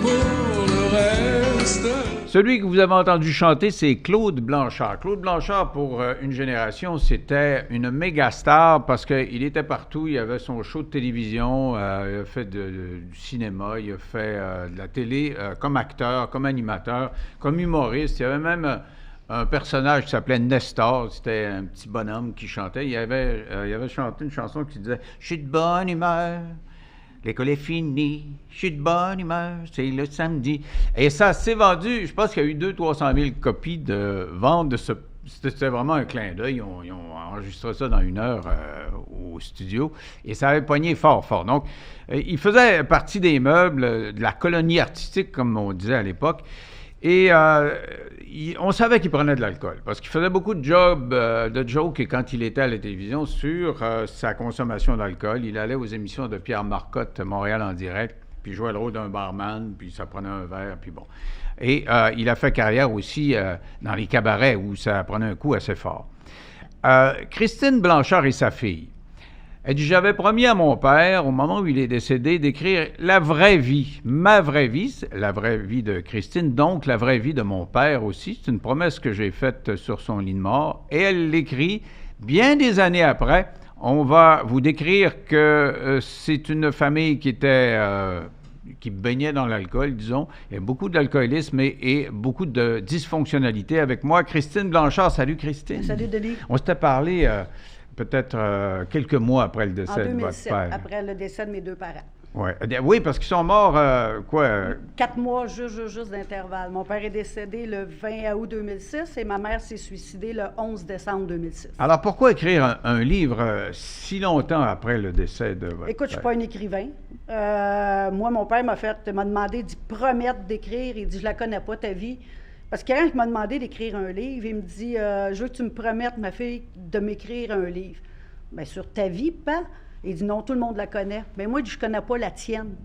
pour le reste. Celui que vous avez entendu chanter, c'est Claude Blanchard. Claude Blanchard, pour une génération, c'était une méga star parce qu'il était partout. Il avait son show de télévision, il a fait du cinéma, il a fait de la télé comme acteur, comme animateur, comme humoriste. Il y avait même un personnage qui s'appelait Nestor. C'était un petit bonhomme qui chantait. Il avait chanté une chanson qui disait « Je suis de bonne humeur ». L'école est finie, je suis de bonne humeur, c'est le samedi. Et ça s'est vendu, je pense qu'il y a eu 200 000 300 000 copies de vente de ce. C'était vraiment un clin d'œil. Ils ont enregistré ça dans 1 heure au studio et ça avait pogné fort, fort. Donc, il faisait partie des meubles de la colonie artistique, comme on disait à l'époque. Et on savait qu'il prenait de l'alcool parce qu'il faisait beaucoup de jokes et quand il était à la télévision sur sa consommation d'alcool. Il allait aux émissions de Pierre Marcotte, Montréal en direct, puis jouait le rôle d'un barman, puis ça prenait un verre, puis bon. Et il a fait carrière aussi dans les cabarets où ça prenait un coup assez fort. Christine Blanchard et sa fille. Elle dit, j'avais promis à mon père, au moment où il est décédé, d'écrire la vraie vie, ma vraie vie, la vraie vie de Christine, donc la vraie vie de mon père aussi. C'est une promesse que j'ai faite sur son lit de mort. Et elle l'écrit bien des années après. On va vous décrire que c'est une famille qui baignait dans l'alcool, disons. Il y a beaucoup d'alcoolisme et beaucoup de dysfonctionnalité. Avec moi, Christine Blanchard. Salut, Christine. Salut, Denis. On s'était parlé peut-être quelques mois après le décès de votre père. Après le décès de mes 2 parents. Ouais. Oui, parce qu'ils sont morts, 4 mois juste d'intervalle. Mon père est décédé le 20 août 2006 et ma mère s'est suicidée le 11 décembre 2006. Alors, pourquoi écrire un livre si longtemps après le décès de votre Écoute, je père? ne suis pas un écrivain. Moi, mon père m'a demandé d'y promettre d'écrire. Il dit, je la connais pas, ta vie. Parce que quand il m'a demandé d'écrire un livre, il me dit, je veux que tu me promettes, ma fille, de m'écrire un livre. Bien, sur ta vie, pas. Il dit, non, tout le monde la connaît. Mais moi, je ne connais pas la tienne.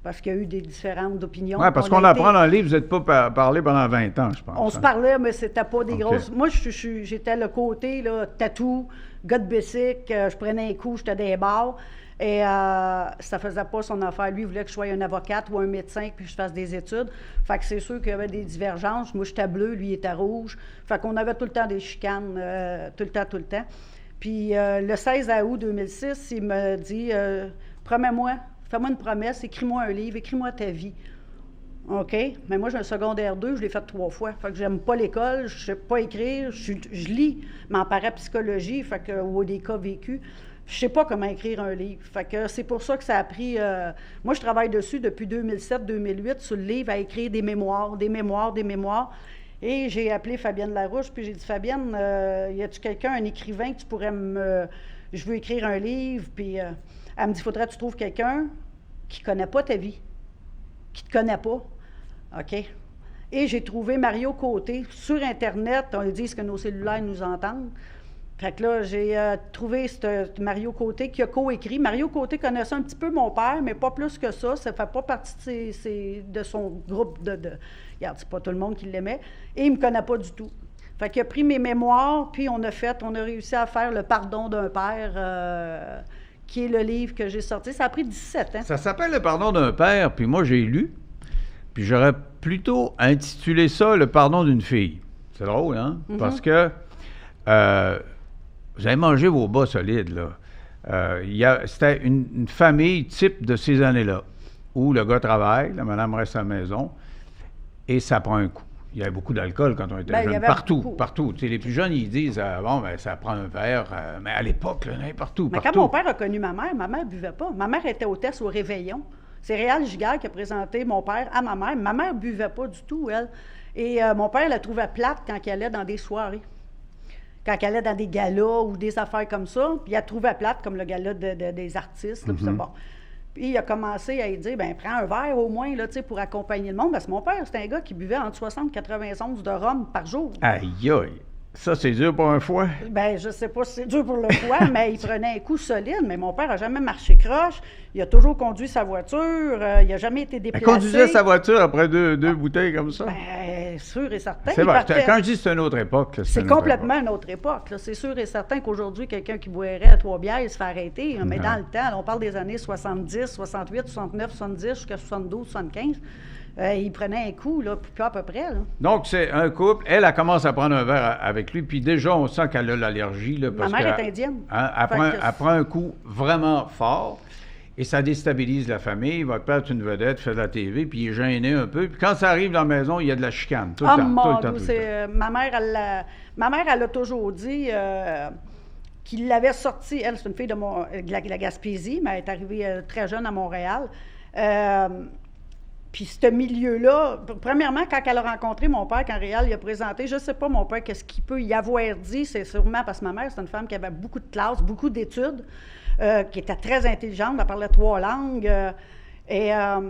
Parce qu'il y a eu des différentes opinions. Oui, parce qu'on apprend dans le livre, vous n'êtes pas parlé pendant 20 ans, je pense. On se parlait, mais c'était pas des grosses. Moi, j'étais le côté, là, tatou, gars de bicycle, je prenais un coup, j'étais des bars. Et ça faisait pas son affaire. Lui, il voulait que je sois un avocate ou un médecin, puis que je fasse des études. Fait que c'est sûr qu'il y avait des divergences. Moi, j'étais bleu, lui, il était rouge. Fait qu'on avait tout le temps des chicanes, tout le temps. Puis le 16 août 2006, il me dit, promets-moi, fais-moi une promesse, écris-moi un livre, écris-moi ta vie. OK? Mais moi, j'ai un secondaire 2, je l'ai fait 3 fois. Fait que j'aime pas l'école, je sais pas écrire, je lis, mais en parapsychologie, fait que, ou des cas vécus. Je sais pas comment écrire un livre. Fait que c'est pour ça que ça a pris... moi, je travaille dessus depuis 2007-2008 sur le livre à écrire des mémoires. Et j'ai appelé Fabienne Larouche, puis j'ai dit, Fabienne, y a-tu quelqu'un, un écrivain que tu pourrais me... Je veux écrire un livre, puis elle me dit, faudrait que tu trouves quelqu'un qui connaît pas ta vie, qui te connaît pas. OK? Et j'ai trouvé Mario Côté. Sur Internet, on dit que nos cellulaires nous entendent. Fait que là, j'ai trouvé Mario Côté qui a coécrit. Mario Côté connaissait un petit peu mon père, mais pas plus que ça. Ça fait pas partie de son groupe de... Regarde, c'est pas tout le monde qui l'aimait. Et il me connaît pas du tout. Fait qu'il a pris mes mémoires, puis on a réussi à faire Le pardon d'un père, qui est le livre que j'ai sorti. Ça a pris 17 ans. Ça s'appelle Le pardon d'un père, puis moi, j'ai lu. Puis j'aurais plutôt intitulé ça Le pardon d'une fille. C'est drôle, hein? Mm-hmm. Parce que... vous avez mangé vos bas solides, là. C'était une famille type de ces années-là, où le gars travaille, la madame reste à la maison, et ça prend un coup. Il y avait beaucoup d'alcool quand on était jeune. Partout. Tu sais, les plus jeunes, ils disent, ça prend un verre. Mais à l'époque, là, partout. Mais quand mon père a connu ma mère ne buvait pas. Ma mère était hôtesse au Réveillon. C'est Réal Giguère qui a présenté mon père à ma mère. Ma mère ne buvait pas du tout, elle. Et mon père la trouvait plate quand il allait dans des soirées. Quand elle allait dans des galas ou des affaires comme ça, puis elle trouvait plate, comme le gala des artistes, là, puis c'est bon. Puis il a commencé à lui dire, bien, prends un verre au moins, là, tu sais, pour accompagner le monde. Parce que mon père, c'était un gars qui buvait entre 60 et 91 de rhum par jour. Aïe, aïe! Ça, c'est dur pour un foie? Bien, je sais pas si c'est dur pour le foie, mais il prenait un coup solide. Mais mon père n'a jamais marché croche. Il a toujours conduit sa voiture. Il n'a jamais été déplacé. Il conduisait sa voiture après deux bouteilles comme ça? Ben, bien, sûr et certain. C'est vrai. Quand je dis c'est une autre époque, c'est complètement une autre époque. Là. C'est sûr et certain qu'aujourd'hui, quelqu'un qui boirait à 3 bières, il se fait arrêter. Mais dans le temps, là, on parle des années 70, 68, 69, 70, jusqu'à 72, 75. Il prenait un coup, là, puis à peu près. Là. Donc, c'est un couple. Elle commence à prendre un verre avec lui, puis déjà, on sent qu'elle a l'allergie. Là, Ma mère est indienne. Hein, elle prend un coup vraiment fort. Et ça déstabilise la famille. Votre père est une vedette, fait de la TV, puis il est gêné un peu. Puis quand ça arrive dans la maison, il y a de la chicane. Tout le temps. Ma mère, elle a toujours dit qu'il l'avait sorti. Elle, c'est une fille de la Gaspésie, mais elle est arrivée très jeune à Montréal. Puis ce milieu-là, premièrement, quand elle a rencontré mon père, quand Réal lui a présenté, je ne sais pas, mon père, qu'est-ce qu'il peut y avoir dit, c'est sûrement parce que ma mère, c'est une femme qui avait beaucoup de classes, beaucoup d'études. Qui était très intelligente, elle parlait 3 langues. Elle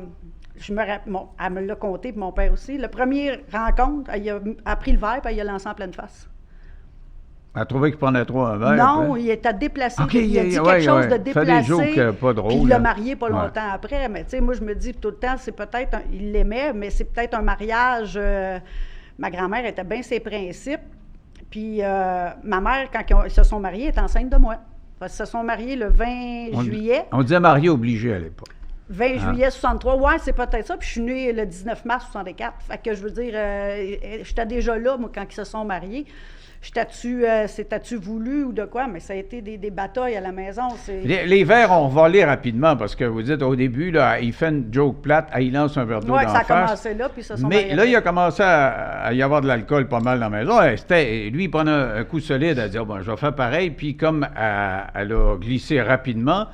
me l'a conté, puis mon père aussi. La première rencontre, elle a pris le verre, puis elle l'a lancé en pleine face. Elle a trouvé qu'il prenait trop un verre? Non, après. Il était déplacé. Okay, il a dit quelque chose de déplacé. Fait des jokes pas drôles. Puis il l'a marié pas longtemps après. Mais tu sais, moi, je me dis tout le temps, c'est peut-être... il l'aimait, mais c'est peut-être un mariage... ma grand-mère était bien ses principes. Puis ma mère, quand ils se sont mariés, est enceinte de moi. Parce qu'ils se sont mariés le 20 juillet. On disait marié obligé à l'époque. 20 juillet 63, ouais, c'est peut-être ça. Puis je suis née le 19 mars 64. Fait que je veux dire, j'étais déjà là, moi, quand ils se sont mariés. C'était-tu voulu ou de quoi? Mais ça a été des batailles à la maison. Les verres ont volé rapidement parce que vous dites au début, là, il fait une joke plate, il lance un verre d'eau dans la face. Oui, ça a commencé là, puis ça sont Mais là, il a commencé à y avoir de l'alcool pas mal dans la maison. Lui, il prenait un coup solide à dire, bon, je vais faire pareil. Puis comme elle a glissé rapidement,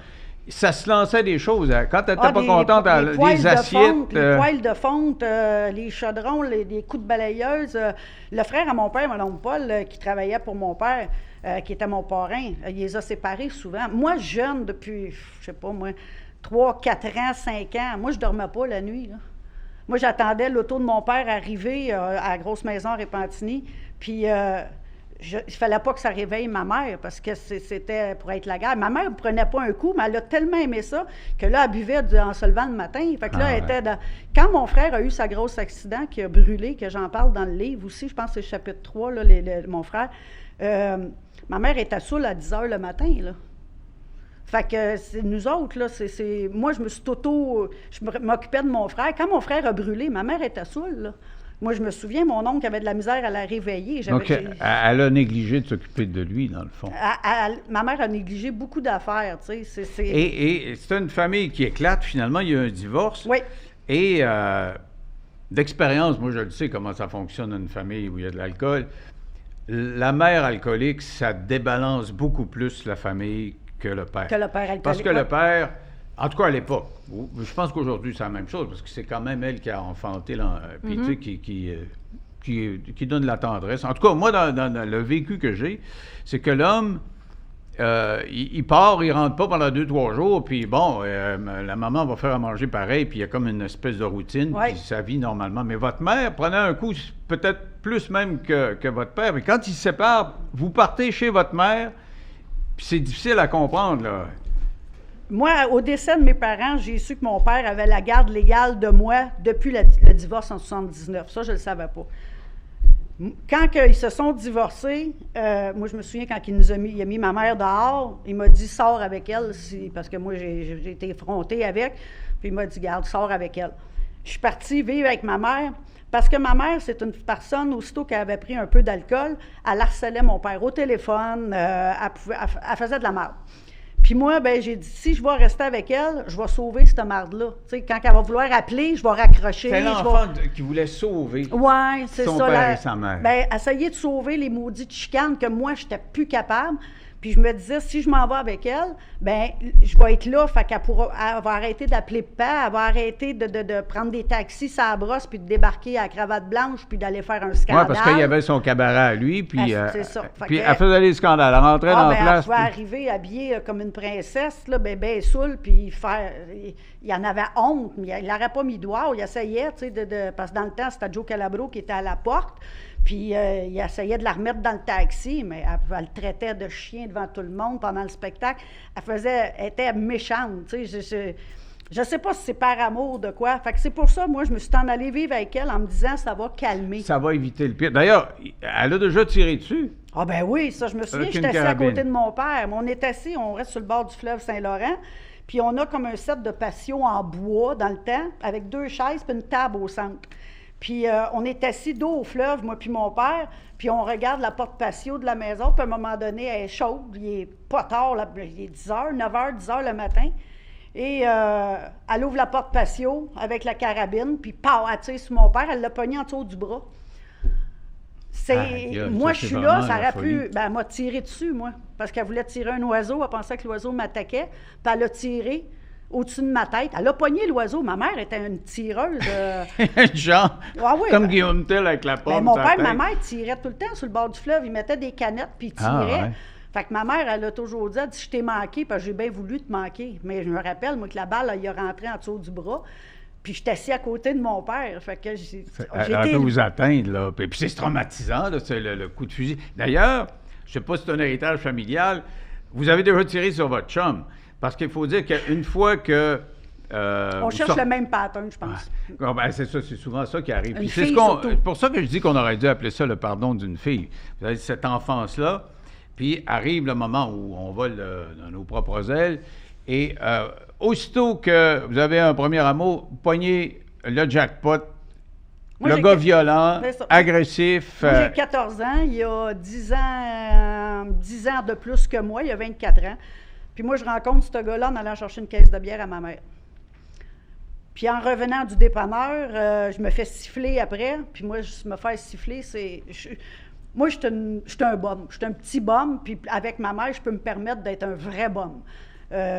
ça se lançait des choses. Quand elle n'était pas contente, des assiettes... Les poêles de fonte, les chaudrons, les coups de balayeuse. Le frère à mon père, mon oncle Paul, qui travaillait pour mon père, qui était mon parrain, il les a séparés souvent. Moi, jeune, depuis, je sais pas moi, 3, 4 ans, 5 ans, moi, je dormais pas la nuit. Là. Moi, j'attendais l'auto de mon père arriver à la grosse maison à Repentigny, puis... il ne fallait pas que ça réveille ma mère parce que c'était pour être la guerre. Ma mère ne prenait pas un coup, mais elle a tellement aimé ça que là, elle buvait en se levant le matin. Fait que là, elle était Quand mon frère a eu sa grosse accident qui a brûlé, que j'en parle dans le livre aussi, je pense que c'est le chapitre 3, là, mon frère, ma mère était saoule à 10 heures le matin, là. Fait que c'est nous autres, là, moi, je me suis je m'occupais de mon frère. Quand mon frère a brûlé, ma mère était saoule, là. Moi, je me souviens, mon oncle avait de la misère à la réveiller. Donc, elle a négligé de s'occuper de lui, dans le fond. Ma mère a négligé beaucoup d'affaires, tu sais. Et c'est une famille qui éclate, finalement, il y a un divorce. Oui. Et d'expérience, moi, je le sais comment ça fonctionne une famille où il y a de l'alcool. La mère alcoolique, ça débalance beaucoup plus la famille que le père. Que le père alcoolique. Parce que le père... En tout cas, à l'époque. Je pense qu'aujourd'hui, c'est la même chose, parce que c'est quand même elle qui a enfanté, puis qui donne la tendresse. En tout cas, moi, dans le vécu que j'ai, c'est que l'homme, il part, il rentre pas pendant 2-3 jours, puis bon, la maman va faire à manger pareil, puis il y a comme une espèce de routine, puis ça vit normalement. Mais votre mère prenait un coup, peut-être plus même que votre père, mais quand ils se séparent, vous partez chez votre mère, puis c'est difficile à comprendre, là. Moi, au décès de mes parents, j'ai su que mon père avait la garde légale de moi depuis le divorce en 79. Ça, je ne le savais pas. Quand ils se sont divorcés, moi, je me souviens quand il a mis ma mère dehors, il m'a dit « Sors avec elle », parce que moi, j'ai été effrontée avec, puis il m'a dit « Garde, sors avec elle ». Je suis partie vivre avec ma mère, parce que ma mère, c'est une personne, aussitôt qu'elle avait pris un peu d'alcool, elle harcelait mon père au téléphone, elle faisait de la merde. Puis moi, ben j'ai dit, si je vais rester avec elle, je vais sauver cette marde-là. Tu sais, quand elle va vouloir appeler, je vais raccrocher. C'est l'enfant qui voulait sauver son père et sa mère. Ben, essayer de sauver les maudites chicanes que moi, je n'étais plus capable. Puis je me disais, si je m'en vais avec elle, ben je vais être là, fait qu'elle va arrêter d'appeler papa, elle va arrêter de prendre des taxis sur la brosse, puis de débarquer à la cravate blanche, puis d'aller faire un scandale. Oui, parce qu'il y avait son cabaret à lui, puis, c'est ça. Puis elle faisait des scandales, elle rentrait dans la place. Elle pouvait arriver habillée comme une princesse, là, ben saoule, puis il en avait honte, mais il n'aurait pas mis doigt, il essayait, tu sais, parce que dans le temps, c'était Joe Calabro qui était à la porte. Puis il essayait de la remettre dans le taxi, mais elle le traitait de chien devant tout le monde pendant le spectacle. Elle était méchante, tu sais. Je sais pas si c'est par amour de quoi. Fait que c'est pour ça, moi, je me suis en allée vivre avec elle en me disant ça va calmer. Ça va éviter le pire. D'ailleurs, elle a déjà tiré dessus. Ah ben oui, ça, je me souviens, Avec j'étais une assis à carabine. côté de mon père. Mais on est assis, on reste sur le bord du fleuve Saint-Laurent. Puis on a comme un set de patio en bois dans le temps, avec 2 chaises puis une table au centre. Puis on est assis dos au fleuve, moi puis mon père, puis on regarde la porte patio de la maison, puis à un moment donné, elle est chaude, il est pas tard, là, il est 10h, 9h, 10h le matin. Et elle ouvre la porte patio avec la carabine, puis pow, elle tire sur mon père, elle l'a pogné en dessous du bras. Aïe, aïe, Moi, ça, je c'est suis là, vraiment ça la aurait folie. pu. Ben, elle m'a tiré dessus, moi, parce qu'elle voulait tirer un oiseau, elle pensait que l'oiseau m'attaquait, puis elle a tiré au-dessus de ma tête. Elle a pogné l'oiseau. Ma mère était une tireuse. Genre, Ah oui, comme ben- Guillaume Tell avec la pomme. Ben, mon sur la père et ma tête. mère tiraient tout le temps sur le bord du fleuve. Ils mettaient des canettes, puis ils Ah, tiraient. ouais. Fait que ma mère, elle a toujours dit, elle dit, je t'ai manqué, parce que j'ai bien voulu te manquer. Mais je me rappelle, moi, que la balle, elle y a rentré en dessous du bras. Puis j'étais assis à côté de mon père. Fait que j'ai Elle aurait pu vous atteindre, là. Puis c'est traumatisant, là, c'est le coup de fusil. D'ailleurs, je ne sais pas si c'est un héritage familial, vous avez déjà tiré sur votre chum. Parce qu'il faut dire qu'une fois que... On vous cherche sortez- le même pattern, je pense. Ah, ben, c'est ça, c'est souvent ça qui arrive. Une Puis c'est fille, ce surtout. pour ça que je dis qu'on aurait dû appeler ça le pardon d'une fille. Vous avez cette enfance-là, puis arrive le moment où on vole dans nos propres ailes, et aussitôt que vous avez un premier amour, vous pognez le jackpot, Moi, le j'ai gars que- violent, C'est ça. agressif. Moi, j'ai 14 ans. Il y a 10 ans de plus que moi. Il y a 24 ans. Puis moi, je rencontre ce gars-là en allant chercher une caisse de bière à ma mère. Puis en revenant du dépanneur, je me fais siffler après. Puis moi, me faire siffler, c'est... Moi, je suis un bum. Je suis un petit bum. Puis avec ma mère, je peux me permettre d'être un vrai bum.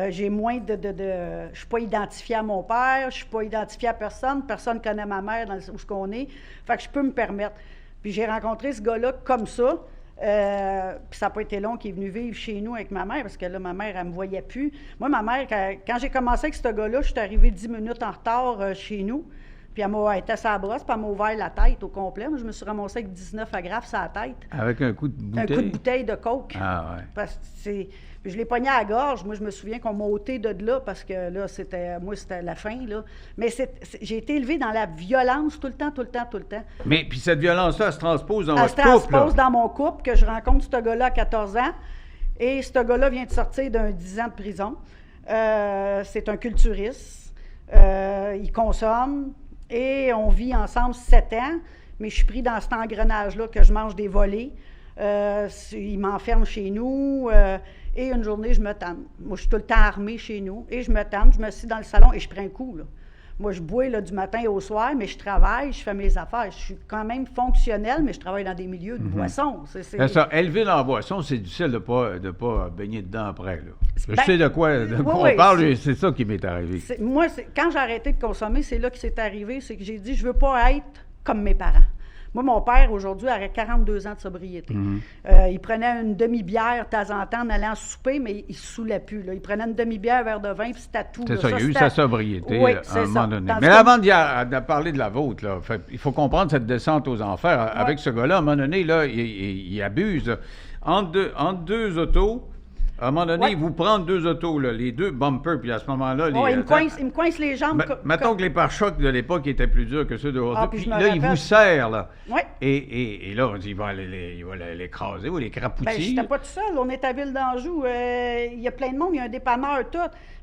J'ai moins de... Je ne suis pas identifiée à mon père. Je ne suis pas identifiée à personne. Personne ne connaît ma mère dans où ce qu'on est. Fait que je peux me permettre. Puis j'ai rencontré ce gars-là comme ça. Puis ça n'a pas été long qu'il est venu vivre chez nous avec ma mère, parce que là, ma mère, elle ne me voyait plus. Moi, ma mère, quand j'ai commencé avec ce gars-là, je suis arrivée 10 minutes en retard chez nous. Puis elle était sa brosse, puis elle m'a ouvert la tête au complet. Moi, je me suis ramassée avec 19 agrafes sur la tête. Avec un coup de Un bouteille. coup de bouteille de coke. Ah, ouais. Parce que puis je l'ai pogné à la gorge. Moi, je me souviens qu'on m'a ôté de là parce que là, moi, c'était la fin, là. Mais j'ai été élevée dans la violence tout le temps, tout le temps, tout le temps. Mais puis cette violence-là, elle se transpose dans Elle votre se couple. transpose là. dans mon couple, que je rencontre ce gars-là à 14 ans. Et ce gars-là vient de sortir d'un 10 ans de prison. C'est un culturiste. Il consomme. Et on vit ensemble 7 ans. Mais je suis pris dans cet engrenage-là que je mange des volets. Il m'enferme chez nous. Et une journée, je me tanne. Moi, je suis tout le temps armée chez nous. Et je me tanne, je me suis dans le salon et je prends un coup, là. Moi, je bois là, du matin au soir, mais je travaille, je fais mes affaires. Je suis quand même fonctionnelle, mais je travaille dans des milieux de boissons. C'est ça, élevé dans la boisson, c'est difficile de pas baigner dedans après. Là. Je Ben, sais de quoi oui, on oui, parle, c'est ça qui m'est arrivé. Moi, quand j'ai arrêté de consommer, c'est là que c'est arrivé, c'est que j'ai dit, je veux pas être comme mes parents. Moi, mon père, aujourd'hui, aurait 42 ans de sobriété. Il prenait une demi-bière de temps en temps en allant souper, mais il ne se saoulait plus. Là. Il prenait une demi-bière, un verre de vin, puis c'était tout. C'est là. ça, il y a eu c'était- sa sobriété Oui, à c'est un moment ça. donné. Tandis Mais que- avant de parler de la vôtre, là, il faut comprendre cette descente aux enfers. Avec ce gars-là, à un moment donné, là, il abuse. Là. Entre deux autos, à un moment donné, Ouais. il vous prend 2 autos, là, les 2 bumpers, puis à ce moment-là... Oh, il me coince les jambes. Mettons que les pare-chocs de l'époque étaient plus durs que ceux d'aujourd'hui. Ah, puis je Puis me là, il rappelle. vous serre, là. Oui. Et là, on dit, il va l'écraser ou les Ben, je crapoutir. n'étais pas tout seul. On est à Ville d'Anjou. Il y a plein de monde. Il y a un dépanneur, tout.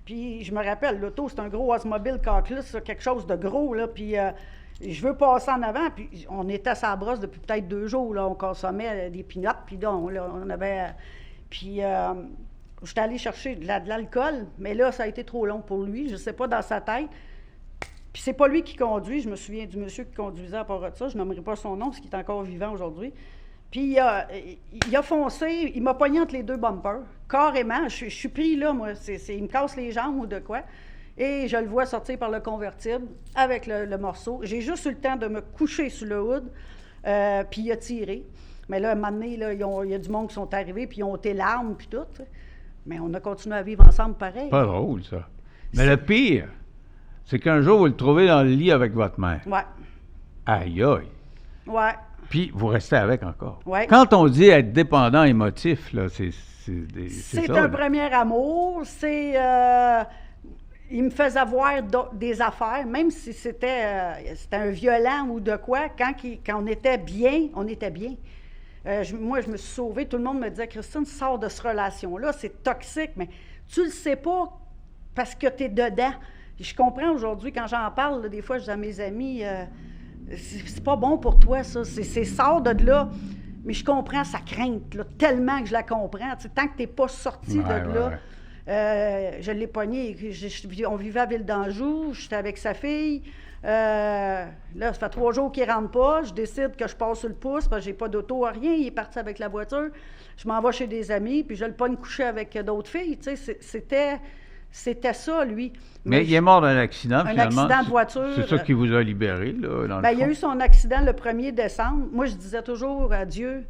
Puis je me rappelle, l'auto, c'est un gros Oldsmobile Cockless, quelque chose de gros. Là, puis je veux passer en avant. Puis on était à sa brosse depuis peut-être 2 jours. Là, on consommait des pinottes. Puis là, on avait... Puis j'étais allée chercher de l'alcool. Mais là, ça a été trop long pour lui. Je ne sais pas, dans sa tête. Puis c'est pas lui qui conduit. Je me souviens du monsieur qui conduisait à part de ça. Je nommerai pas son nom, parce qu'il est encore vivant aujourd'hui. Puis il a foncé, il m'a pogné entre les 2 bumpers, carrément. Je suis pris là, moi. Il me casse les jambes ou de quoi. Et je le vois sortir par le convertible avec le morceau. J'ai juste eu le temps de me coucher sur le hood, puis il a tiré. Mais là, à un moment donné, là, il y a du monde qui sont arrivés, puis ils ont été l'arme, puis tout. Mais on a continué à vivre ensemble pareil. Pas drôle, ça. Mais le pire, c'est qu'un jour, vous le trouvez dans le lit avec votre mère. Ouais, Aïe, aïe. ouais. Puis vous restez avec encore. Ouais. Quand on dit être dépendant émotif, là, c'est C'est ça. un là. premier amour, il me faisait voir des affaires, même si c'était un violent ou de quoi, quand on était bien, on était bien. Moi, je me suis sauvée. Tout le monde me disait, Christine, sors de cette relation-là, c'est toxique, mais tu le sais pas parce que tu es dedans. Et je comprends aujourd'hui, quand j'en parle, là, des fois, je dis à mes amis, c'est pas bon pour toi, ça. C'est sors de là. Mais je comprends sa crainte, là, tellement que je la comprends. Tu sais, tant que tu n'es pas sorti de là. Je l'ai pogné. On vivait à Ville d'Anjou, j'étais avec sa fille. Là, ça fait 3 jours qu'il ne rentre pas. Je décide que je passe sur le pouce parce que j'ai pas d'auto, rien. Il est parti avec la voiture. Je m'en vais chez des amis, puis je le pogne coucher avec d'autres filles. Tu sais, c'était ça, lui. Mais il est mort d'un accident, finalement. Un accident de voiture. C'est ça qui vous a libéré, là, dans le fond. Il y a eu son accident le 1er décembre. Moi, je disais toujours à Dieu,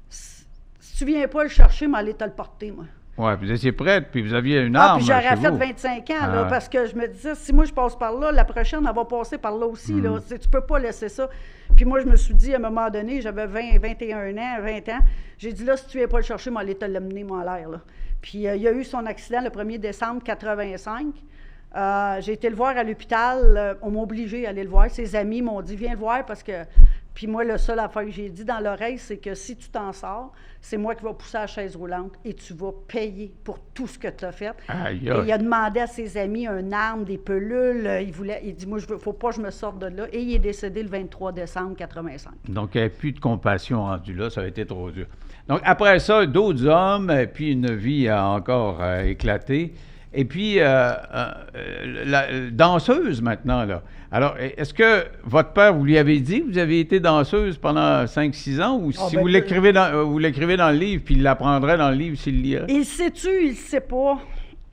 si tu viens pas le chercher, mais allez te le porter, moi. Oui, puis vous étiez prête, puis vous aviez une arme. Puis j'aurais chez fait vous. 25 ans, là, parce que je me disais, si moi je passe par là, la prochaine, elle va passer par là aussi. Là. Tu peux pas laisser ça. Puis moi, je me suis dit, à un moment donné, j'avais 21 ans, 20 ans. J'ai dit, là, si tu viens pas le chercher, moi, allez te l'amener, moi, en l'air. Là. Puis il y a eu son accident le 1er décembre 85. J'ai été le voir à l'hôpital. On m'a obligé à aller le voir. Ses amis m'ont dit, viens le voir parce que... Puis moi, le seul affaire que j'ai dit dans l'oreille, c'est que si tu t'en sors, c'est moi qui vais pousser la chaise roulante et tu vas payer pour tout ce que tu as fait. Aïe, Et aïe. il a demandé à ses amis une arme, des pelules. Il dit, moi, il ne faut pas que je me sorte de là. Et il est décédé le 23 décembre 85. Donc, il n'y avait plus de compassion rendue là, ça a été trop dur. Donc, après ça, d'autres hommes, puis une vie a encore éclaté. Et puis, la danseuse maintenant, là. Alors, est-ce que votre père, vous lui avez dit que vous avez été danseuse pendant 5-6 ans, ou si ben, vous l'écrivez dans le livre, puis il l'apprendrait dans le livre s'il le lirait? Il sait-tu, il ne sait pas.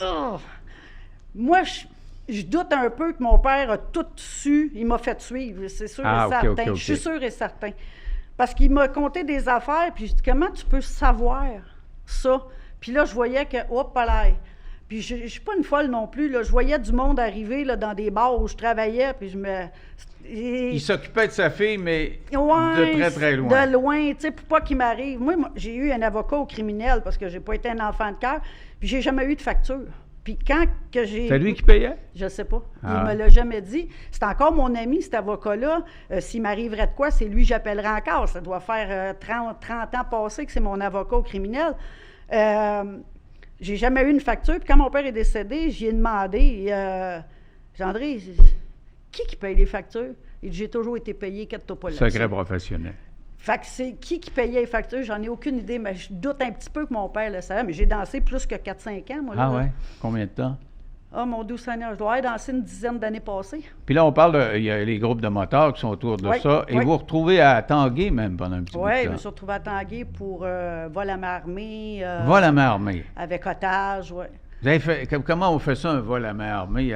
Oh! Moi, je doute un peu que mon père a tout su. Il m'a fait suivre, c'est sûr et certain. OK. Je suis sûr et certain. Parce qu'il m'a conté des affaires, puis je dis, comment tu peux savoir ça? Puis là, je voyais que, hop là. Puis je ne suis pas une folle non plus, là. Je voyais du monde arriver là, dans des bars où je travaillais, puis je me... Il s'occupait de sa fille, mais ouais, de très, très loin. De loin, tu sais, pour pas qu'il m'arrive. Moi, j'ai eu un avocat au criminel parce que j'ai pas été un enfant de cœur, puis j'ai jamais eu de facture. Puis quand que j'ai... C'est lui qui payait? Je sais pas. Ah. Il me l'a jamais dit. C'est encore mon ami, cet avocat-là. S'il m'arriverait de quoi, c'est lui que j'appellerai encore. Ça doit faire 30 ans passés que c'est mon avocat au criminel. J'ai jamais eu une facture. Puis quand mon père est décédé, j'y ai demandé, André, qui paye les factures? Il dit, j'ai toujours été payé, qu'est-ce pas là-dessus. Secret professionnel. Fait que c'est qui payait les factures? J'en ai aucune idée, mais je doute un petit peu que mon père le savait. Mais j'ai dansé plus que 4-5 ans, moi. Ah là. ouais? Combien de temps? Ah, mon doux Seigneur, je dois avoir dansé une dizaine d'années passées. Puis là, on parle il y a les groupes de motards qui sont autour de ça. Et vous vous retrouvez à Tanguay même pendant un petit bout de temps. Oui, je me suis retrouvée à Tanguay pour vol à main armée. Vol à main armée. Avec otage, oui. Vous avez fait, comment on fait ça, un vol à main armée?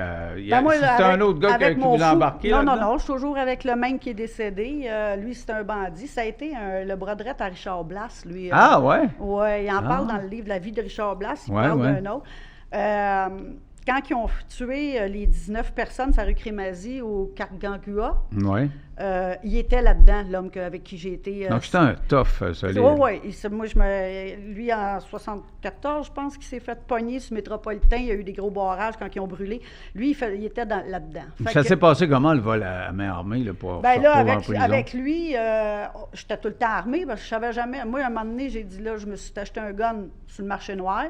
Moi, c'est un autre gars qui vous a embarqué là? Non, je suis toujours avec le même qui est décédé. Lui, c'est un bandit. Ça a été le bras droit à Richard Blas, lui. Ah, ouais? Oui, il en parle dans le livre La vie de Richard Blas. Il Ouais, parle ouais. d'un autre. Quand ils ont tué les 19 personnes sur la rue Crémazie au Cargangua, Oui. il était là-dedans, l'homme avec qui j'ai été. Donc, c'était un tough, ça. Oui. Moi, lui, en 74, je pense qu'il s'est fait pogner sur Métropolitain. Il y a eu des gros barrages quand ils ont brûlé. Lui, il était là-dedans. Ça s'est passé comment, le vol à main armée, là, pour ben se là, retrouver en prison? avec lui, j'étais tout le temps armée parce que je savais jamais. Moi, à un moment donné, j'ai dit, là, je me suis acheté un gun sur le marché noir.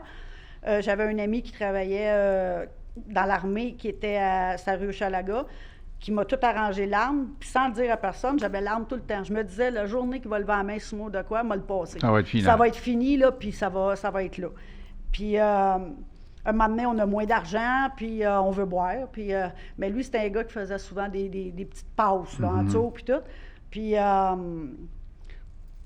J'avais un ami qui travaillait dans l'armée, qui était à sa rue Chalaga, qui m'a tout arrangé l'arme, puis sans le dire à personne, j'avais l'arme tout le temps. Je me disais, la journée qu'il va lever la main sur moi de quoi, m'a le passer. Ça va être fini. Ça va être fini, là, puis ça va être là. Puis, un moment donné, on a moins d'argent, puis on veut boire. Puis, mais lui, c'était un gars qui faisait souvent des petites passes, là, en dessous, puis tout. Puis, moi,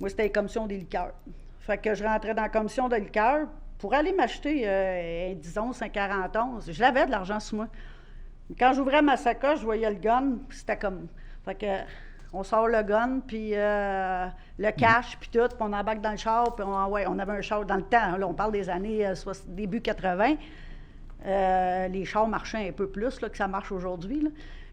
c'était la commission des liqueurs. Fait que je rentrais dans la commission de liqueurs pour aller m'acheter, disons, 5,41. Je l'avais de l'argent sur moi. Quand j'ouvrais ma sacoche, je voyais le gun, puis c'était comme... Fait que on sort le gun, puis le cash, puis tout, puis on embarque dans le char, puis on avait un char dans le temps. Là, on parle des années début 80. Les chars marchaient un peu plus là, que ça marche aujourd'hui, là.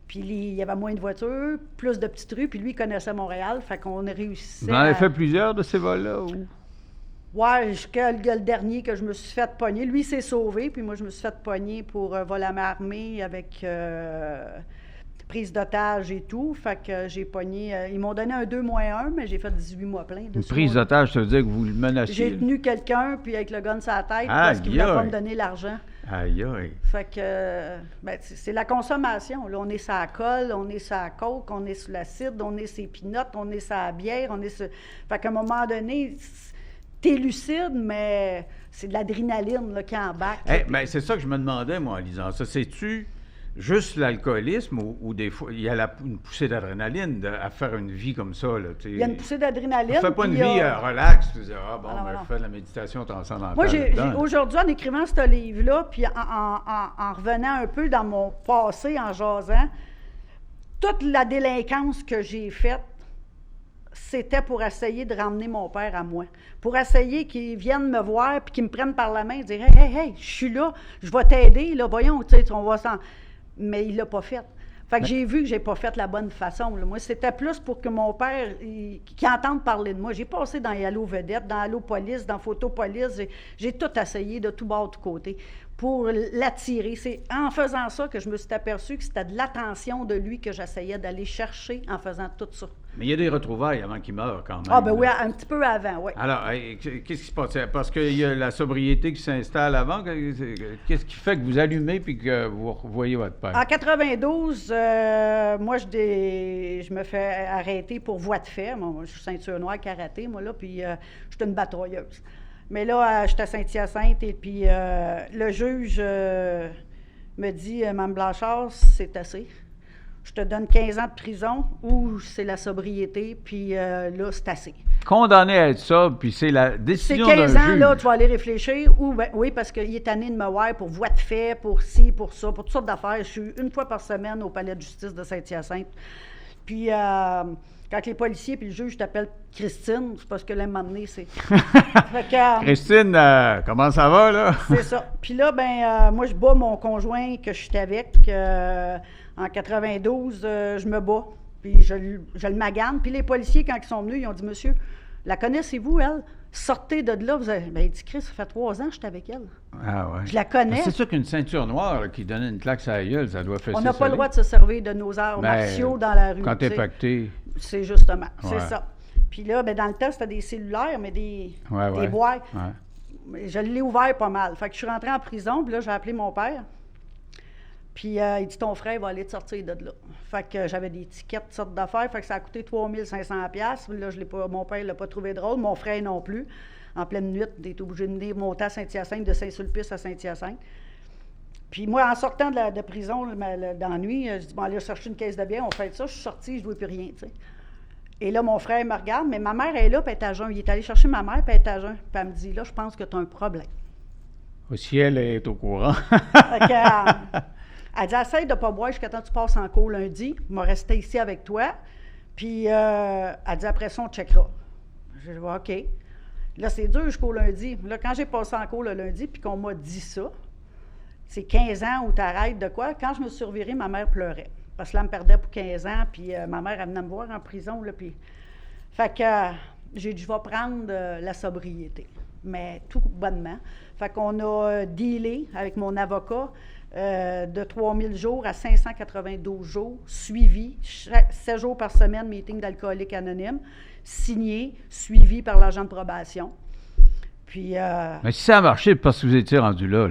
Puis il y avait moins de voitures, plus de petites rues, puis lui, il connaissait Montréal, fait qu'on a réussi. Vous en avez fait plusieurs de ces vols-là? Ou? Ouais, jusqu'à le dernier que je me suis fait pogner. Lui, il s'est sauvé, puis moi, je me suis fait pogner pour vol à main armée avec prise d'otage et tout. Fait que j'ai pogné. Ils m'ont donné un 2-1, mais j'ai fait 18 mois plein. Une prise d'otage, ça veut dire que vous le menaciez. J'ai tenu quelqu'un, puis avec le gun sur la tête, parce qu'il ne voulait pas me donner l'argent. Aïe, aïe. Fait que, c'est la consommation. Là, on est sur la colle, on est sur la coke, on est sur l'acide, on est sur les pinottes, on est sur la bière, on est sur... Fait qu'à un moment donné, t'es lucide, mais c'est de l'adrénaline là, qui embarque. Ben, c'est ça que je me demandais, moi, en lisant ça. C'est-tu juste l'alcoolisme ou des fois, il y a une poussée d'adrénaline à faire une vie comme ça? Là, il y a une poussée d'adrénaline. Tu fais pas une vie relax, tu dis, je fais de la méditation transcendantale. Moi, aujourd'hui, en écrivant ce livre-là, puis en revenant un peu dans mon passé, en jasant, toute la délinquance que j'ai faite, c'était pour essayer de ramener mon père à moi. Pour essayer qu'il vienne me voir puis qu'il me prenne par la main et dire « Hey, je suis là, je vais t'aider, là, voyons, tu sais, on va s'en... » Mais il l'a pas fait. Fait que j'ai vu que j'ai pas fait la bonne façon. Là. Moi, c'était plus pour que mon père, qu'il entende parler de moi. J'ai passé dans Allo Vedette, dans Allo Police, dans Photo Police. J'ai tout essayé de tout bord, de tout côté pour l'attirer. C'est en faisant ça que je me suis aperçu que c'était de l'attention de lui que j'essayais d'aller chercher en faisant tout ça. Mais il y a des retrouvailles avant qu'il meure, quand même. Ah, ben oui, un petit peu avant, oui. Alors, qu'est-ce qui se passe? Parce qu'il y a la sobriété qui s'installe avant. Qu'est-ce qui fait que vous allumez puis que vous voyez votre père? En 92, moi, je me fais arrêter pour voie de fait. Moi, je suis ceinture noire karaté, moi, là, puis je suis une batailleuse. Mais là, j'étais à Saint-Hyacinthe et puis le juge me dit « Mme Blanchard, c'est assez. Je te donne 15 ans de prison ou c'est la sobriété, puis là, c'est assez. » Condamné à être ça, puis c'est la décision d'un juge. C'est 15 ans, là, tu vas aller réfléchir, ou oui, parce qu'il est tanné de me voir pour voie de fait, pour ci, pour ça, pour toutes sortes d'affaires. Je suis une fois par semaine au palais de justice de Saint-Hyacinthe. Puis, quand les policiers puis le juge t'appellent Christine, c'est parce que là, m'amener, c'est... Christine, comment ça va, là? C'est ça. Puis là, moi, je bats mon conjoint que je suis avec. En 92, je me bats. Puis je le magane. Puis les policiers, quand ils sont venus, ils ont dit « Monsieur, la connaissez-vous, elle? Sortez de là. » Il dit « Chris, ça fait 3 ans que je suis avec elle. » Ah ouais. Je la connais. C'est sûr qu'une ceinture noire là, qui donnait une claque sur la gueule, ça doit faire ça. On n'a pas le droit de se servir de nos arts martiaux dans la rue. Quand t'es pacté. C'est justement, c'est ça. Puis là, dans le temps, c'était des cellulaires, mais des boîtes. Ouais. Je l'ai ouvert pas mal. Fait que je suis rentrée en prison, puis là, j'ai appelé mon père. Puis il dit « Ton frère va aller te sortir de là. » Fait que j'avais des tickets, toutes sortes d'affaires. Fait que ça a coûté 3500$. Là, mon père ne l'a pas trouvé drôle, mon frère non plus. En pleine nuit, il était obligé de venir monter à Saint-Hyacinthe, de Saint-Sulpice à Saint-Hyacinthe. Puis moi, en sortant de prison, dans la nuit, je dis « Bon, allez chercher une caisse de bière, on fait ça. » Je suis sortie, je ne vois plus rien, tu sais. Et là, mon frère me regarde, mais ma mère est là, puis elle est à jeun. Il est allé chercher ma mère, puis elle est à jeun. Puis elle me dit « Là, je pense que tu as un problème. » Si elle est au courant. Elle dit, essaye de ne pas boire jusqu'à temps que tu passes en cours lundi. Je vais rester ici avec toi. Puis, elle dit, après ça, on checkera. Je dis, OK. Là, c'est dur jusqu'au lundi. Là, quand j'ai passé en cours le lundi, puis qu'on m'a dit ça, c'est 15 ans où tu arrêtes de quoi? Quand je me suis revirée, ma mère pleurait. Parce que là, elle me perdait pour 15 ans, puis ma mère, elle venait me voir en prison. Là, puis... Fait que j'ai dit, je vais prendre la sobriété. Mais tout bonnement. Fait qu'on a dealé avec mon avocat. De 3000 jours à 592 jours, suivi, 7 jours par semaine, meeting d'alcooliques anonymes, signé, suivi par l'agent de probation. Puis... Mais si ça a marché, parce que vous étiez rendu là.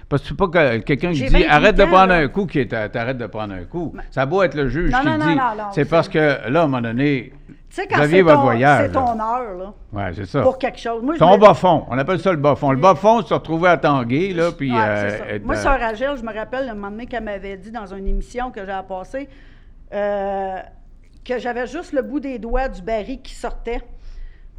Parce que c'est pas quelqu'un qui dit « Arrête de prendre un coup » qui t'arrête de prendre un coup. Ça a beau être le juge qui dit. C'est parce que là, à un moment donné... Tu sais, quand c'est voyage, ton heure, là. Oui, c'est ça. Pour quelque chose. Moi, ton bas-fond. On appelle ça le bas-fond. Le bas-fond, c'est se retrouver à Tanguay, là, puis... c'est ça. Moi, sœur Agile, je me rappelle, un moment donné, qu'elle m'avait dit dans une émission que j'avais passée, que j'avais juste le bout des doigts du baril qui sortait.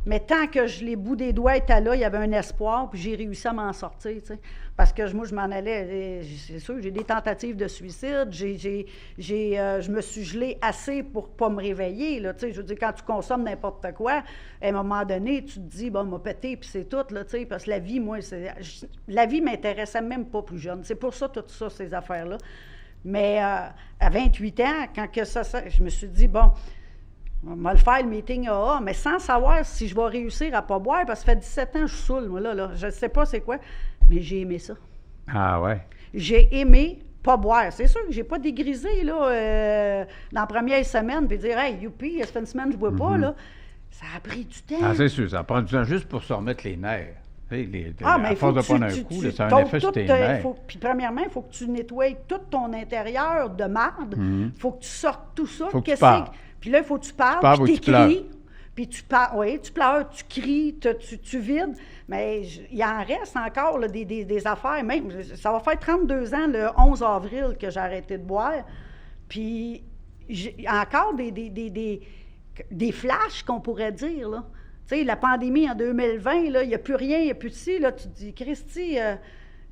Mais tant que les bouts des doigts étaient là, il y avait un espoir, puis j'ai réussi à m'en sortir, tu sais. Parce que moi, je m'en allais, c'est sûr, j'ai des tentatives de suicide, je me suis gelée assez pour ne pas me réveiller, là, tu sais. Je veux dire, quand tu consommes n'importe quoi, à un moment donné, tu te dis, bon, m'a pété, puis c'est tout, là, tu sais. Parce que la vie, moi, la vie m'intéressait même pas plus jeune. C'est pour ça, tout ça, ces affaires-là. Mais à 28 ans, quand que ça, je me suis dit, bon... On va le faire, le meeting AA, mais sans savoir si je vais réussir à pas boire, parce que ça fait 17 ans que je suis saoule, moi, là. Je ne sais pas c'est quoi, mais j'ai aimé ça. Ah ouais. J'ai aimé pas boire. C'est sûr que j'ai pas dégrisé, là, dans la première semaine, puis dire « Hey, youpi, ça fait une semaine que je bois pas, là. » Ça a pris du temps. Ah, c'est sûr, ça prend du temps juste pour se remettre les nerfs. Mais à force de prendre un coup, là, ça a un effet sur tes nerfs. Puis premièrement, il faut que tu nettoies tout ton intérieur de marde. Il faut que tu sortes tout ça. Faut que tu parles. Puis là, il faut que tu parles, puis tu pleures. puis tu parles. Oui, tu pleures, tu cries, tu vides. Mais il en reste encore là, des affaires. Même, ça va faire 32 ans, le 11 avril, que j'ai arrêté de boire. Puis j'ai encore des flashs, qu'on pourrait dire, là. Tu sais, la pandémie en 2020, là, il n'y a plus rien, il n'y a plus de ci, là, tu te dis, Christy,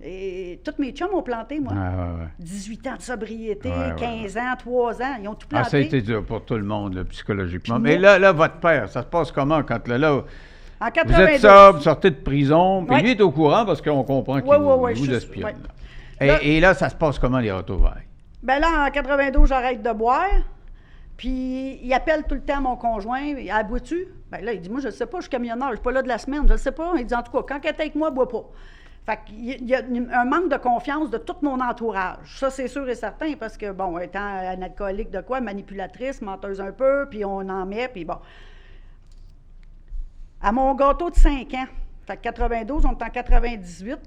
et tous mes chums ont planté, moi. Ouais. 18 ans de sobriété, 15 ans, 3 ans, ils ont tout planté. Ah, ça a été dur pour tout le monde, là, psychologiquement. Puis Mais là, votre père, ça se passe comment quand là, en 92. vous êtes sobre, sortez de prison, puis Ouais. lui est au courant parce qu'on comprend qu'il vous espionne. Ouais. Là. Et là, ça se passe comment, les retrouvailles? Ben là, en 92, j'arrête de boire. Puis, il appelle tout le temps mon conjoint. « Ah, bois-tu? » Ben là, il dit « Moi, je ne sais pas, je suis camionneur, je ne suis pas là de la semaine, je ne sais pas. » Il dit « En tout cas, quand elle est avec moi, bois pas. » Fait qu'il y a un manque de confiance de tout mon entourage. Ça, c'est sûr et certain, parce que, bon, étant un alcoolique de quoi, manipulatrice, menteuse un peu, puis on en met, puis bon. À mon gâteau de 5 ans, fait que 92, on est en 98.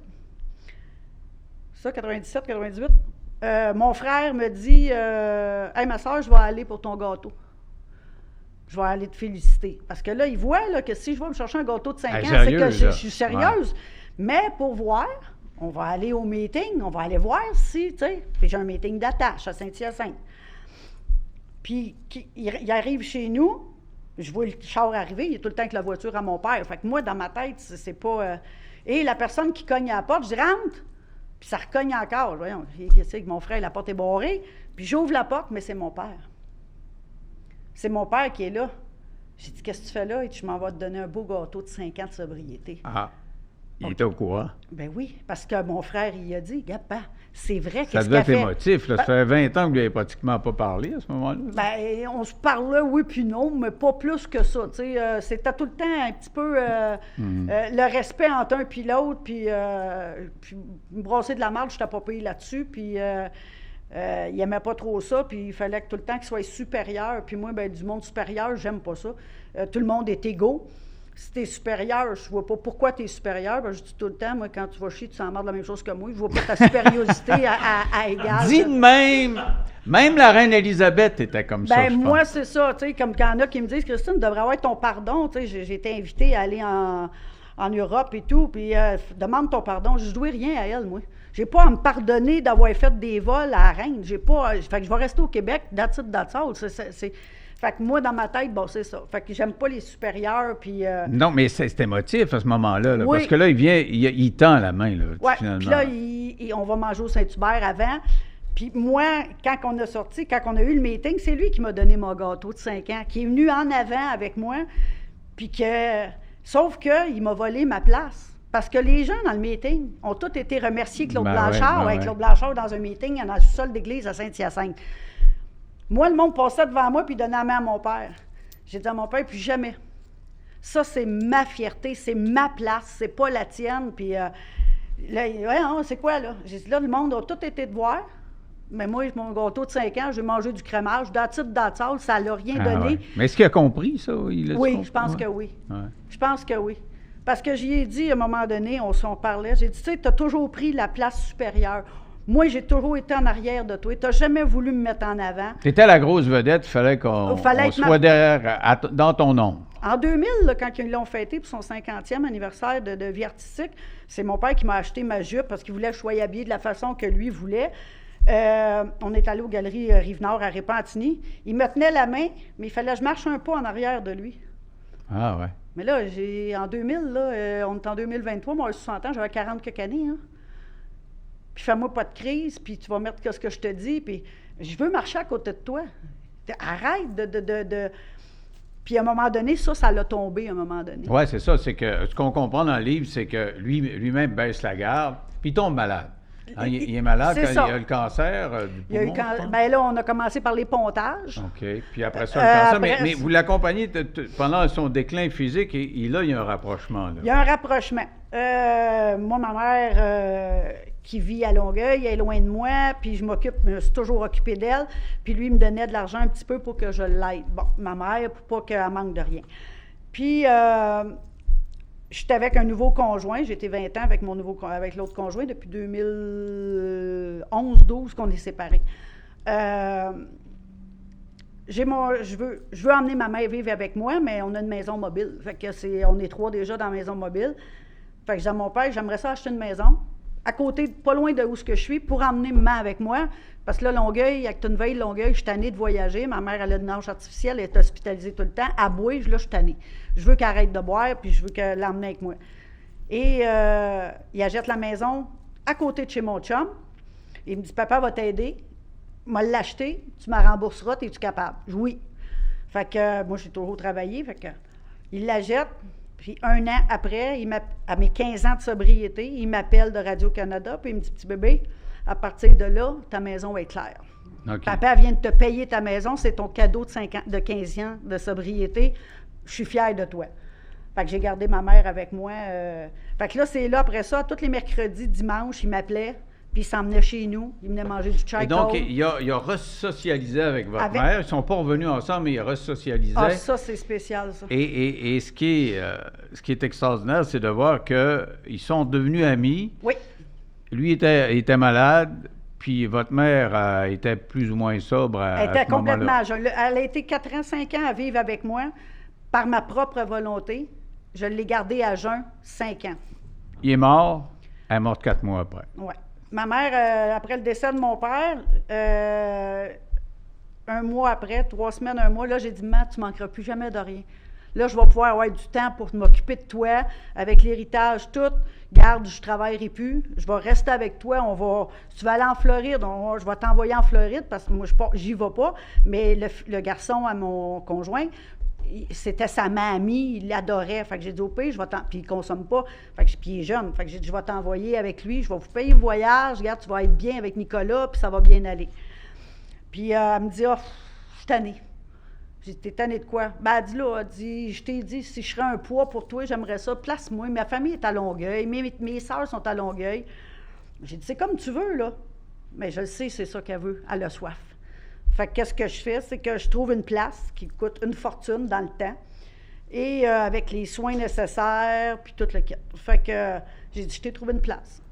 Ça, 97, 98. Mon frère me dit Hey, ma soeur, je vais aller pour ton gâteau. Je vais aller te féliciter. Parce que là, il voit là, que si je vais me chercher un gâteau de 5 ans, c'est que je suis sérieuse. Ouais. Mais pour voir, on va aller au meeting, on va aller voir si, tu sais. Puis j'ai un meeting d'attache à Saint-Hyacinthe. Puis il arrive chez nous, je vois le char arriver, il est tout le temps avec la voiture à mon père. Fait que moi, dans ma tête, c'est pas. Et la personne qui cogne à la porte, je dis rentre. Puis ça recogne encore. Voyons, qu'est-ce que mon frère, la porte est barrée. Puis j'ouvre la porte, mais c'est mon père. C'est mon père qui est là. J'ai dit, qu'est-ce que tu fais là? Et je m'en vais te donner un beau gâteau de 5 ans de sobriété. Ah, il était au courant. Ben oui, parce que mon frère, il a dit, Gapa, c'est vrai, ça devait être émotif, là. Ça fait 20 ans que vous n'avez pratiquement pas parlé à ce moment-là. Ben, on se parlait, oui puis non, mais pas plus que ça. C'était tout le temps un petit peu le respect entre un puis l'autre, puis me brasser de la marde, je n'étais pas payé là-dessus, puis il n'aimait pas trop ça, puis il fallait que tout le temps qu'il soit supérieur, puis moi, ben, du monde supérieur, j'aime pas ça. Tout le monde est égaux. Si t'es supérieur, je vois pas pourquoi t'es supérieur. Ben, je dis tout le temps, moi, quand tu vas chier, tu s'emmerdes la même chose que moi. Je vois pas ta supériorité à égal. Dis de même la reine Élisabeth était comme ça, je moi, pense. c'est ça, tu sais, comme quand il y en a qui me disent, Christine, tu devrais avoir ton pardon, tu sais, j'ai été invitée à aller en Europe et tout, puis demande ton pardon. Je ne dois rien à elle, moi. J'ai pas à me pardonner d'avoir fait des vols à la reine. J'ai pas, fait que je vais rester au Québec, that's it, that's all. Fait que moi, dans ma tête, bon, c'est ça. Fait que j'aime pas les supérieurs, puis... Non, mais c'est émotif à ce moment-là, là, oui. Parce que là, il tend la main, là, finalement. Puis là, on va manger au Saint-Hubert avant. Puis moi, quand on a eu le meeting, c'est lui qui m'a donné mon gâteau de 5 ans, qui est venu en avant avec moi, puis que... Sauf qu'il m'a volé ma place. Parce que les gens dans le meeting ont tous été remerciés Claude Blanchard, avec Claude Blanchard dans un meeting dans le sol d'église à Saint-Hyacinthe. Moi, le monde passait devant moi puis donnait la main à mon père. J'ai dit à mon père, plus jamais. Ça, c'est ma fierté, c'est ma place, c'est pas la tienne. Puis là, c'est quoi, là? J'ai dit, là, le monde a tout été de voir. Mais moi, mon gâteau de 5 ans, j'ai mangé du crémage, d'attitude, ça l'a rien donné. Ouais. Mais est-ce qu'il a compris, ça? Oui, je pense que oui. Ouais. Je pense que oui. Parce que j'y ai dit, à un moment donné, on parlait, j'ai dit, tu sais, tu as toujours pris la place supérieure. Moi, j'ai toujours été en arrière de toi. Tu n'as jamais voulu me mettre en avant. Tu étais la grosse vedette, il fallait qu'on soit derrière, dans ton ombre. En 2000, là, quand ils l'ont fêté pour son 50e anniversaire de vie artistique, c'est mon père qui m'a acheté ma jupe parce qu'il voulait que je sois habillée de la façon que lui voulait. On est allé aux Galeries Rive-Nord à Repentigny. Il me tenait la main, mais il fallait que je marche un pas en arrière de lui. Ah ouais. Mais là, en 2000, là, on est en 2023, moi, à 60 ans, j'avais 40 quelques années, hein. Puis fais-moi pas de crise, puis tu vas mettre ce que je te dis, puis je veux marcher à côté de toi. Arrête de... Puis à un moment donné, ça l'a tombé à un moment donné. Oui, c'est ça. C'est que ce qu'on comprend dans le livre, c'est que lui-même baisse la garde, puis il tombe malade. Ah, il est malade C'est quand ça. il a le cancer du Il y a eu poumon, je pense? ben là, on a commencé par les pontages. OK. Puis après ça, le cancer. après, Mais vous l'accompagnez pendant son déclin physique et là, il y a un rapprochement. Là. Il y a un rapprochement. Moi, ma mère, qui vit à Longueuil, elle est loin de moi, puis je me suis toujours occupée d'elle, puis lui, il me donnait de l'argent un petit peu pour que je l'aide. Bon, ma mère, pour pas qu'elle manque de rien. Puis, j'étais avec un nouveau conjoint, j'ai été 20 ans avec avec l'autre conjoint, depuis 2011-12 qu'on est séparés. Je veux emmener ma mère vivre avec moi, mais on a une maison mobile. Fait que on est 3 déjà dans la maison mobile. Fait que je dis à mon père, j'aimerais ça acheter une maison, à côté, pas loin de où je suis, pour emmener maman avec moi. Parce que là, Longueuil, Actonville, Longueuil, je suis tannée de voyager. Ma mère, elle a une nage artificielle, elle est hospitalisée tout le temps. Elle boit, là, je suis tannée. Je veux qu'elle arrête de boire, puis je veux qu'elle l'emmène avec moi. Et il achète la maison à côté de chez mon chum. Il me dit, papa va t'aider. M'a l'acheter, tu me rembourseras, es-tu capable? Oui. Fait que moi, j'ai toujours travaillé. Fait que il la jette. Puis un an après, à mes 15 ans de sobriété, il m'appelle de Radio-Canada, puis il me dit, petit bébé, à partir de là, ta maison va être claire. OK. Papa vient de te payer ta maison, c'est ton cadeau de 15 ans de sobriété. Je suis fière de toi. Fait que j'ai gardé ma mère avec moi. Fait que là, c'est là, après ça, tous les mercredis, dimanches, il m'appelait, puis il s'emmenait chez nous. Il venait manger du chai. Et donc, il a resocialisé avec votre mère. Ils ne sont pas revenus ensemble, mais il a resocialisé. Ah, ça, c'est spécial, ça. Et ce qui est extraordinaire, c'est de voir qu'ils sont devenus amis. Oui. Lui était malade, puis votre mère était plus ou moins sobre à Elle était ce moment-là. complètement jeune. Elle a été 4 ans, 5 ans à vivre avec moi par ma propre volonté. Je l'ai gardée à jeun 5 ans. Il est mort. Elle est morte 4 mois après. Oui. Ma mère, après le décès de mon père, 1 mois après, 3 semaines, 1 mois, là, j'ai dit, Maman, tu ne manqueras plus jamais de rien. Là, je vais pouvoir avoir du temps pour m'occuper de toi, avec l'héritage, tout. Garde, je ne travaillerai plus. Je vais rester avec toi. Si tu vas aller en Floride, je vais t'envoyer en Floride, parce que moi, j'y vais pas. Mais le garçon à mon conjoint, c'était sa mamie, il l'adorait. Fait que j'ai dit au pire, puis il ne consomme pas. Puis il est jeune. Fait que j'ai dit, je vais t'envoyer avec lui, je vais vous payer le voyage. Regarde, tu vas être bien avec Nicolas, puis ça va bien aller. Puis elle me dit, je suis tannée. J'ai dit, t'es tannée de quoi? Ben, elle dit là, je t'ai dit, si je serais un poids pour toi, j'aimerais ça, place-moi. Ma famille est à Longueuil, mes sœurs sont à Longueuil. J'ai dit, c'est comme tu veux, là. Mais je le sais, c'est ça qu'elle veut. Elle a soif. Fait que qu'est-ce que je fais? C'est que je trouve une place qui coûte une fortune dans le temps, et avec les soins nécessaires, puis tout le kit. Fait que j'ai dit, je t'ai trouvé une place.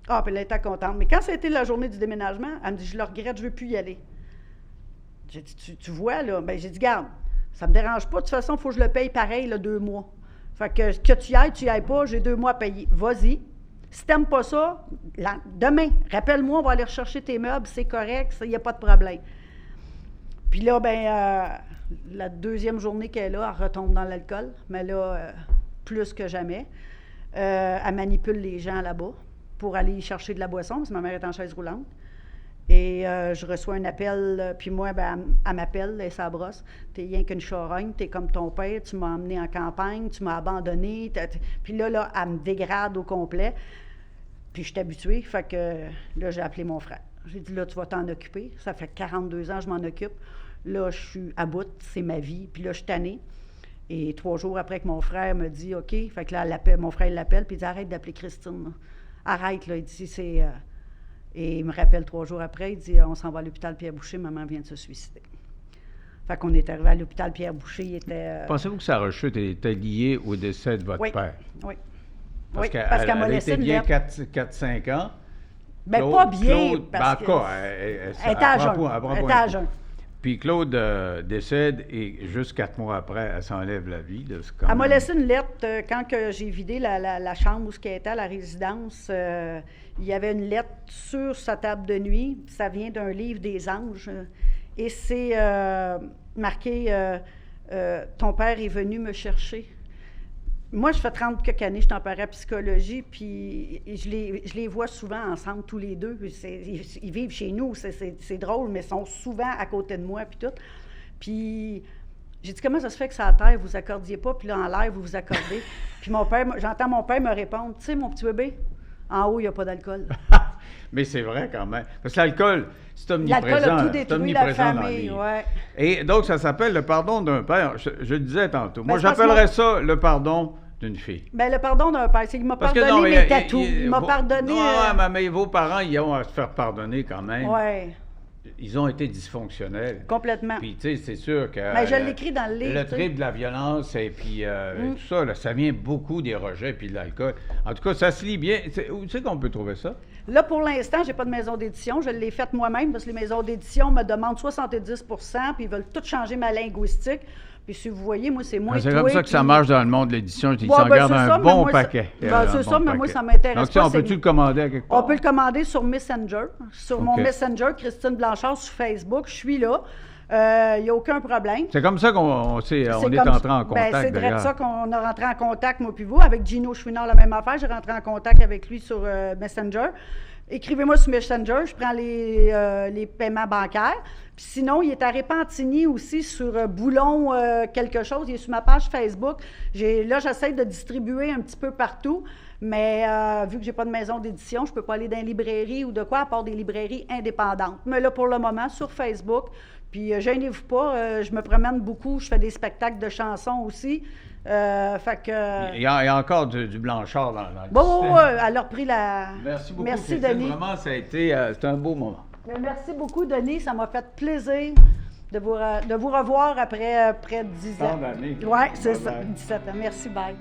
Ah, puis elle était contente. Mais quand ça a été la journée du déménagement, elle me dit, je le regrette, je ne veux plus y aller. J'ai dit, tu vois, là, ben j'ai dit, garde, ça me dérange pas, de toute façon, il faut que je le paye pareil, là, 2 mois. Fait que tu y ailles pas, j'ai 2 mois à payer. Vas-y. Si t'aimes pas ça, demain, rappelle-moi, on va aller rechercher tes meubles, c'est correct, il n'y a pas de problème. Puis là, la deuxième journée qu'elle est là, elle retombe dans l'alcool, mais là, plus que jamais. Elle manipule les gens là-bas pour aller chercher de la boisson, parce que ma mère est en chaise roulante. Et je reçois un appel, puis moi, elle m'appelle, elle s'abrosse. T'es rien qu'une charogne, t'es comme ton père, tu m'as emmené en campagne, tu m'as abandonné. Puis là, elle me dégrade au complet. Puis je suis habituée, fait que là, j'ai appelé mon frère. J'ai dit, là, tu vas t'en occuper. Ça fait 42 ans que je m'en occupe. Là, je suis à bout, c'est ma vie. Puis là, je suis tannée. Et 3 jours après que mon frère me dit, OK, fait que là, mon frère l'appelle, puis il dit, arrête d'appeler Christine. Là. Arrête, là. Il dit, c'est... Et il me rappelle 3 jours après, il dit, on s'en va à l'hôpital Pierre-Boucher, maman vient de se suicider. Fait qu'on est arrivé à l'hôpital Pierre-Boucher, il était... Pensez-vous que sa rechute était liée au décès de votre père? Oui. Parce qu'elle m'a laissé était bien une lettre. 4-5 ans. Mais pas bien, Claude, parce que... elle était à jeun. Puis Claude décède et juste 4 mois après, elle s'enlève la vie. Là, elle m'a laissé une lettre quand que j'ai vidé la chambre où elle était à la résidence. Il y avait une lettre sur sa table de nuit. Ça vient d'un livre des anges. Et c'est marqué ton père est venu me chercher. Moi, je fais 30 quelques années, je suis en parapsychologie, puis je les vois souvent ensemble, tous les deux. Ils vivent chez nous, c'est drôle, mais ils sont souvent à côté de moi, puis tout. Puis j'ai dit, comment ça se fait que ça à terre, vous accordiez pas, puis là, en l'air, vous vous accordez. Puis j'entends mon père me répondre, tu sais, mon petit bébé, en haut, il n'y a pas d'alcool. Mais c'est vrai quand même. Parce que l'alcool, c'est L'alcool omniprésent. a tout C'est détruit la omniprésent dans la famille, vie. ouais. Et donc, ça s'appelle le pardon d'un père. Je le disais tantôt. Moi, c'est parce que j'appellerais ça le pardon d'une fille. Ben, le pardon d'un père, c'est qu'il m'a Parce que pardonné non, mes tatous. Il m'a pardonné... mais vos parents, ils ont à se faire pardonner quand même. Oui, Ils ont été dysfonctionnels. complètement. Puis, tu sais, c'est sûr que... Mais je l'écris dans le livre, Le tu sais. trip de la violence et puis tout ça, là, ça vient beaucoup des rejets puis de l'alcool. En tout cas, ça se lit bien. Où c'est qu'on peut trouver ça? Là, pour l'instant, j'ai pas de maison d'édition. Je l'ai faite moi-même parce que les maisons d'édition me demandent 70 puis ils veulent tout changer ma linguistique. Puis si vous voyez, moi, c'est moins C'est comme ça que ça marche dans le monde de l'édition. Ils Ouais, s'en ben, gardent c'est ça, un mais bon moi, paquet. c'est ça, mais moi, paquet. ça m'intéresse Donc, ça, pas, on peut-tu le commander à quelque part? On peut le commander sur Messenger. Sur mon OK. Messenger, Christine Blanchard sur Facebook. Je suis là. Il n'y a aucun problème. C'est comme ça qu'on est comme- entré en ben, contact, c'est d'ailleurs. de ça qu'on a rentré en contact, moi puis vous. Avec Gino Chouinard, la même affaire. J'ai rentré en contact avec lui sur Messenger. Écrivez-moi sur Messenger, je prends les paiements bancaires. Puis sinon, il est à Repentigny aussi sur Boulon quelque chose. Il est sur ma page Facebook. Là, j'essaie de distribuer un petit peu partout. Mais vu que j'ai pas de maison d'édition, je peux pas aller dans les librairies ou de quoi, à part des librairies indépendantes. Mais là, pour le moment, sur Facebook. Puis gênez-vous pas, je me promène beaucoup. Je fais des spectacles de chansons aussi. Fait que... Il y a encore du Blanchard dans le Bon, système. elle a repris la... Merci beaucoup, Merci, Christine. Denis. Vraiment, ça a été c'était un beau moment. Mais merci beaucoup, Denis. Ça m'a fait plaisir de vous revoir après près de 10 ans. Tant d'années. Oui, c'est ça, Bye bye. 17 ans. Merci, bye.